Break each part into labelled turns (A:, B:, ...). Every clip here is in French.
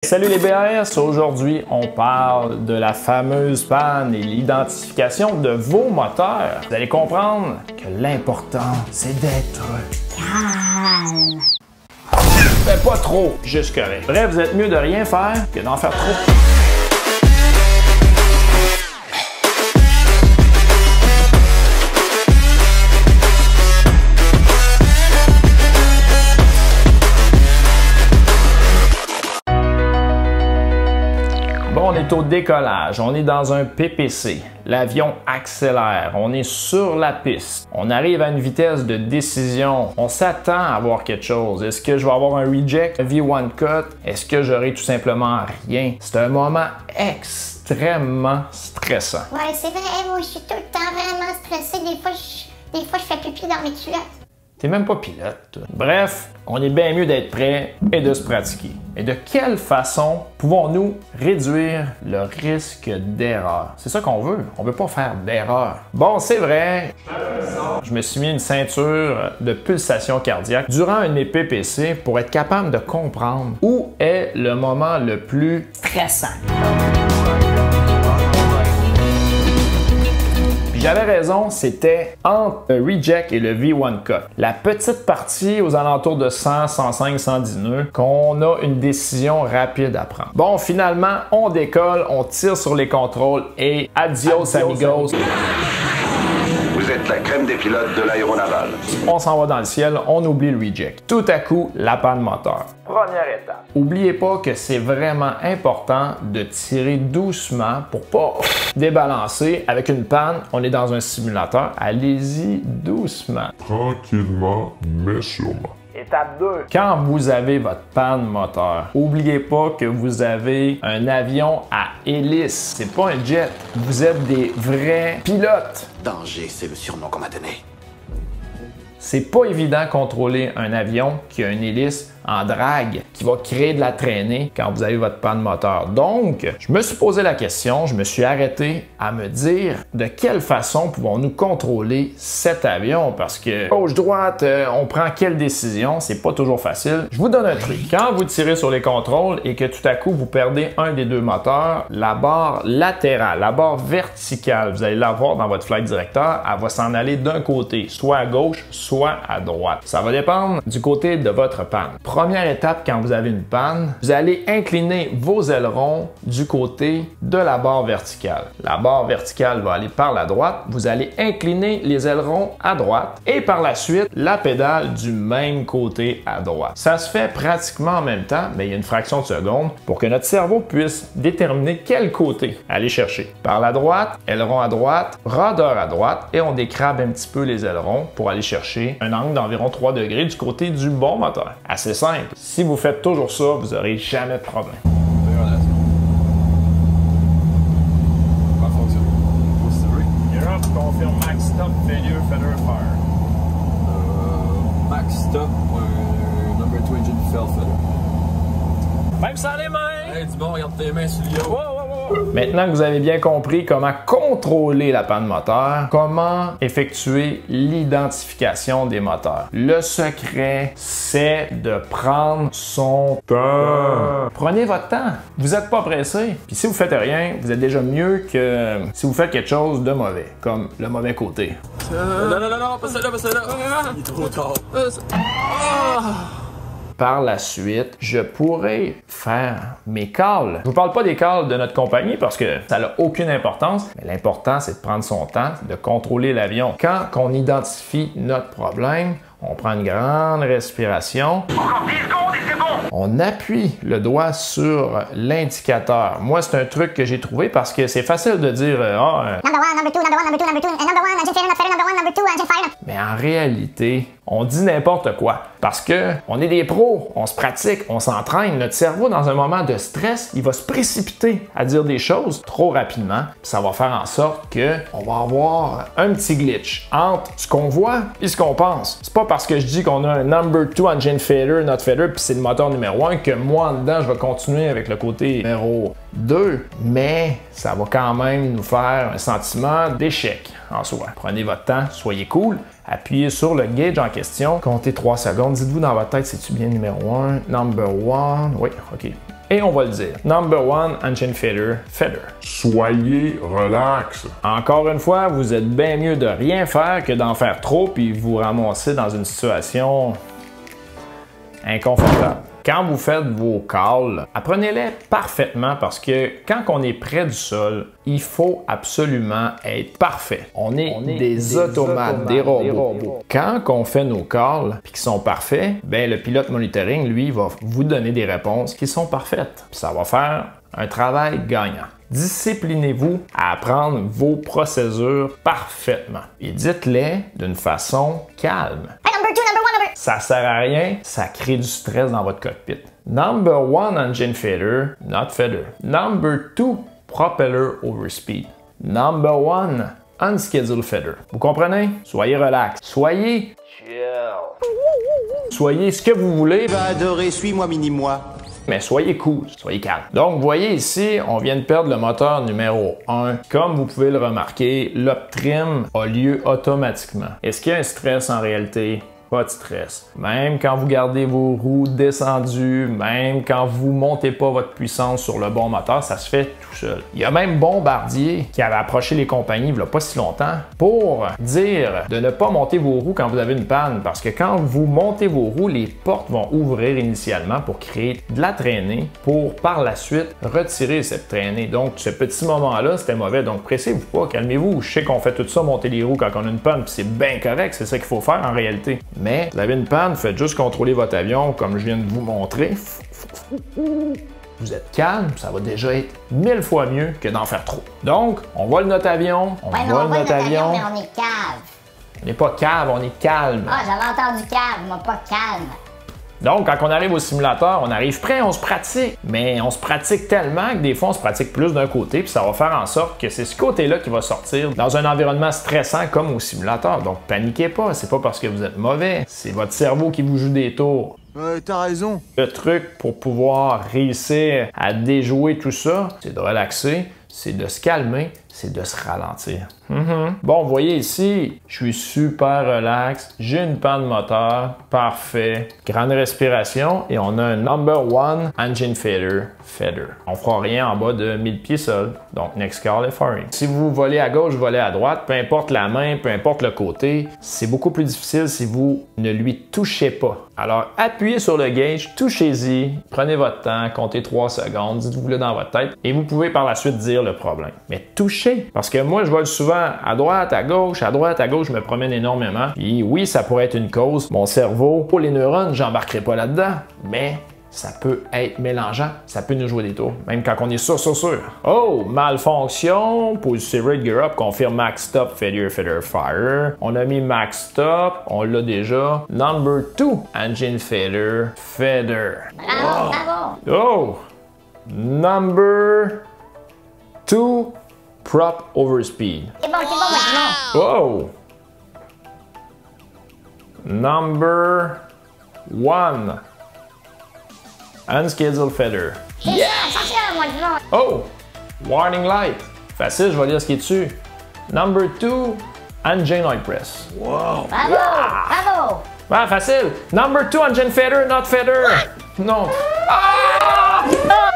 A: Salut les BRS, aujourd'hui on parle de la fameuse panne et l'identification de vos moteurs. Vous allez comprendre que l'important c'est d'être calme. Mais pas trop, juste correct. Bref, vous êtes mieux de rien faire que d'en faire trop. On est au décollage, on est dans un PPC, l'avion accélère, on est sur la piste, on arrive à une vitesse de décision, on s'attend à avoir quelque chose. Est-ce que je vais avoir un reject, un V1 cut? Est-ce que j'aurai tout simplement rien? C'est un moment extrêmement stressant.
B: Ouais, c'est vrai, moi je suis tout le temps vraiment stressée, des fois je fais pipi dans mes culottes.
A: T'es même pas pilote, toi. Bref, on est bien mieux d'être prêt et de se pratiquer. Et de quelle façon pouvons-nous réduire le risque d'erreur? C'est ça qu'on veut. On veut pas faire d'erreur. Bon, c'est vrai. Je me suis mis une ceinture de pulsation cardiaque durant un de mes PPC pour être capable de comprendre où est le moment le plus stressant. J'avais raison, c'était entre le reject et le V1 cut. La petite partie aux alentours de 100, 105, 110 nœuds qu'on a une décision rapide à prendre. Bon, finalement, on décolle, on tire sur les contrôles et adios amigos.
C: Vous êtes la crème des pilotes de l'aéronaval.
A: On s'en va dans le ciel, on oublie le reject. Tout à coup, la panne moteur. Première étape. N'oubliez pas que c'est vraiment important de tirer doucement pour pas débalancer. Avec une panne, on est dans un simulateur. Allez-y doucement.
D: Tranquillement, mais sûrement.
A: Étape 2. Quand vous avez votre panne moteur, n'oubliez pas que vous avez un avion à hélice. C'est pas un jet. Vous êtes des vrais pilotes.
C: Danger, c'est le surnom qu'on m'a donné.
A: C'est pas évident de contrôler un avion qui a une hélice en drague, qui va créer de la traînée quand vous avez votre panne moteur. Donc, je me suis posé la question, je me suis arrêté à me dire de quelle façon pouvons-nous contrôler cet avion, parce que gauche-droite, on prend quelle décision, c'est pas toujours facile. Je vous donne un truc. Quand vous tirez sur les contrôles et que tout à coup vous perdez un des deux moteurs, la barre latérale, la barre verticale, vous allez la voir dans votre flight director, elle va s'en aller d'un côté, soit à gauche, soit à droite. Ça va dépendre du côté de votre panne. Première étape, quand vous avez une panne, vous allez incliner vos ailerons du côté de la barre verticale. La barre verticale va aller par la droite. Vous allez incliner les ailerons à droite et par la suite, la pédale du même côté à droite. Ça se fait pratiquement en même temps, mais il y a une fraction de seconde pour que notre cerveau puisse déterminer quel côté aller chercher. Par la droite, aileron à droite, rudder à droite et on décrabe un petit peu les ailerons pour aller chercher un angle d'environ 3 degrés du côté du bon moteur. Assez simple. Si vous faites toujours ça, vous n'aurez jamais de problème. Europe confirme max stop, failure, feather fire.
E: Max stop, number 2 engine fail feather.
A: Même sans les mains!
E: Hey, dis bon, regarde tes mains sur le yo.
A: Maintenant que vous avez bien compris comment contrôler la panne moteur, comment effectuer l'identification des moteurs. Le secret, c'est de prendre son temps. Prenez votre temps. Vous n'êtes pas pressé. Puis si vous faites rien, vous êtes déjà mieux que si vous faites quelque chose de mauvais, comme le mauvais côté.
E: Non, pas ça là, pas ça là. Il est trop tard.
A: Par la suite, je pourrais faire mes calls. Je vous parle pas des calls de notre compagnie parce que ça n'a aucune importance, mais l'important, c'est de prendre son temps, de contrôler l'avion. Quand on identifie notre problème, on prend une grande respiration.
C: Encore 10 secondes et c'est bon!
A: On appuie le doigt sur l'indicateur. Moi, c'est un truc que j'ai trouvé parce que c'est facile de dire
B: Number 1, number 2, number 1, number 2, number 2, and number 1, engine failure, not failure, number 1, number 2, engine fire.
A: mais en réalité, on dit n'importe quoi. Parce que on est des pros, on se pratique, on s'entraîne. Notre cerveau, dans un moment de stress, il va se précipiter à dire des choses trop rapidement. Puis ça va faire en sorte qu'on va avoir un petit glitch entre ce qu'on voit et ce qu'on pense. C'est pas parce que je dis qu'on a un number 2 engine failure, not failure, puis c'est le moteur numéro 1 que moi, en dedans, je vais continuer avec le côté numéro 2. Mais ça va quand même nous faire un sentiment d'échec en soi. Prenez votre temps, soyez cool. Appuyez sur le gauge en question, comptez 3 secondes. Dites-vous dans votre tête, c'est-tu bien numéro 1, number 1? Oui, OK. et on va le dire. Number 1 engine failure, feather.
D: Soyez relax.
A: Encore une fois, vous êtes bien mieux de rien faire que d'en faire trop puis vous ramasser dans une situation inconfortable. Quand vous faites vos calls, apprenez-les parfaitement parce que quand on est près du sol, il faut absolument être parfait. On est des automates, des robots. Quand on fait nos calls et qui sont parfaits, ben le pilote monitoring, lui, va vous donner des réponses qui sont parfaites. Puis ça va faire un travail gagnant. Disciplinez-vous à apprendre vos procédures parfaitement et dites-les d'une façon calme. Ça sert à rien, ça crée du stress dans votre cockpit. Number 1 engine failure, not feather. Number 2 propeller overspeed. Number 1 unscheduled feather. Vous comprenez? Soyez relax. Soyez chill. Soyez ce que vous voulez.
F: Va adorer, suis-moi, mini-moi.
A: Mais soyez cool, soyez calme. Donc, vous voyez ici, on vient de perdre le moteur numéro 1. Comme vous pouvez le remarquer, l'uptrim a lieu automatiquement. Est-ce qu'il y a un stress en réalité? Pas de stress. Même quand vous gardez vos roues descendues, même quand vous montez pas votre puissance sur le bon moteur, ça se fait tout seul. Il y a même Bombardier qui avait approché les compagnies il n'y a pas si longtemps pour dire de ne pas monter vos roues quand vous avez une panne parce que quand vous montez vos roues, les portes vont ouvrir initialement pour créer de la traînée pour par la suite retirer cette traînée. Donc ce petit moment-là, c'était mauvais. Donc pressez-vous pas, calmez-vous. Je sais qu'on fait tout ça, monter les roues quand on a une panne, puis c'est bien correct, c'est ça qu'il faut faire en réalité. Mais vous avez une panne, faites juste contrôler votre avion comme je viens de vous montrer. Vous êtes calme, ça va déjà être 1000 fois mieux que d'en faire trop. Donc, on vole notre avion, on vole notre avion.
B: Mais on est cave.
A: On n'est pas cave, on est calme.
B: Ah, j'avais entendu cave, moi pas calme.
A: Donc, quand on arrive au simulateur, on arrive prêt, on se pratique. Mais on se pratique tellement que des fois, on se pratique plus d'un côté, puis ça va faire en sorte que c'est ce côté-là qui va sortir dans un environnement stressant comme au simulateur. Donc, paniquez pas, c'est pas parce que vous êtes mauvais, c'est votre cerveau qui vous joue des tours.
F: T'as raison.
A: Le truc pour pouvoir réussir à déjouer tout ça, c'est de relaxer, c'est de se calmer, c'est de se ralentir. Bon, vous voyez ici, je suis super relax, j'ai une panne moteur, parfait, grande respiration et on a un number 1 engine failure, feather. On fera rien en bas de 1000 pieds sol, donc next call est firing. Si vous volez à gauche, volez à droite, peu importe la main, peu importe le côté, c'est beaucoup plus difficile si vous ne lui touchez pas. Alors, appuyez sur le gauge, touchez-y, prenez votre temps, comptez 3 secondes, dites-vous-le dans votre tête et vous pouvez par la suite dire le problème. Mais touchez, parce que moi, je vole souvent à droite, à gauche, je me promène énormément. Et oui, ça pourrait être une cause. Mon cerveau, pour les neurones, j'embarquerai pas là-dedans, mais ça peut être mélangeant, ça peut nous jouer des tours, même quand on est sûr. Oh, malfonction, positive rate, gear up, confirme max stop, failure, feather, fire. On a mis max stop, on l'a déjà. Number 2, engine failure, feather.
B: Bravo, bravo.
A: Oh, number 2, prop overspeed.
B: C'est bon, maintenant.
A: Oh! Number 1. Unscheduled feather.
B: C'est ça, moi, je vois.
A: Oh! Warning light. Facile, je vais lire ce qui est dessus. Number 2. Engine oil press. Wow!
B: Bravo, bravo.
A: Ah, facile. Number 2. Engine feather, not feather. Non. Ah!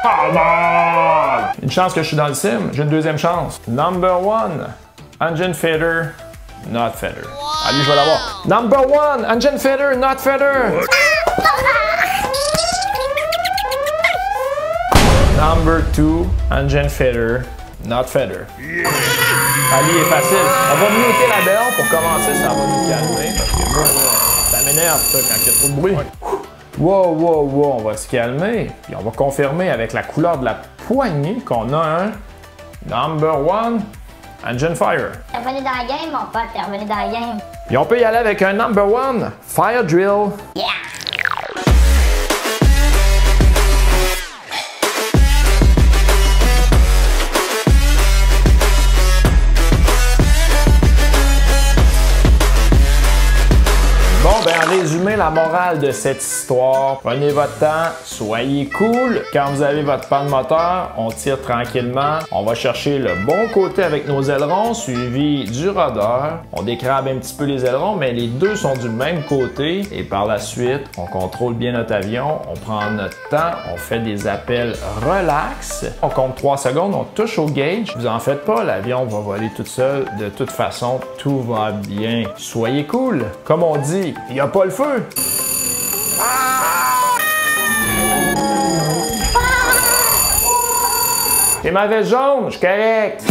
A: Come on! Une chance que je suis dans le sim. J'ai une deuxième chance. Number 1. Engine feather, not feather. Allez, je vais l'avoir. Number 1. Engine feather, not feather. Number 2. Engine feather, not feather. Ali est facile. On va muter la belle pour commencer, ça va nous calmer. Parce que moi, ça m'énerve ça quand il y a trop de bruit. Wow, on va se calmer. Puis on va confirmer avec la couleur de la poignée qu'on a un number 1 engine fire.
B: T'es revenu dans la game, mon pote, t'es revenu dans la game.
A: Puis on peut y aller avec un number 1 fire drill.
B: Yeah!
A: Bon, ben en résumé, la morale de cette histoire, prenez votre temps, soyez cool. Quand vous avez votre panne moteur, on tire tranquillement. On va chercher le bon côté avec nos ailerons, suivi du rudder. On décrabe un petit peu les ailerons, mais les deux sont du même côté. Et par la suite, on contrôle bien notre avion, on prend notre temps, on fait des appels relax. On compte 3 secondes, on touche au gauge. Vous en faites pas, l'avion va voler tout seul. De toute façon, tout va bien. Soyez cool. Comme on dit, il n'y a pas le feu. C'est ma veste jaune, je suis correct.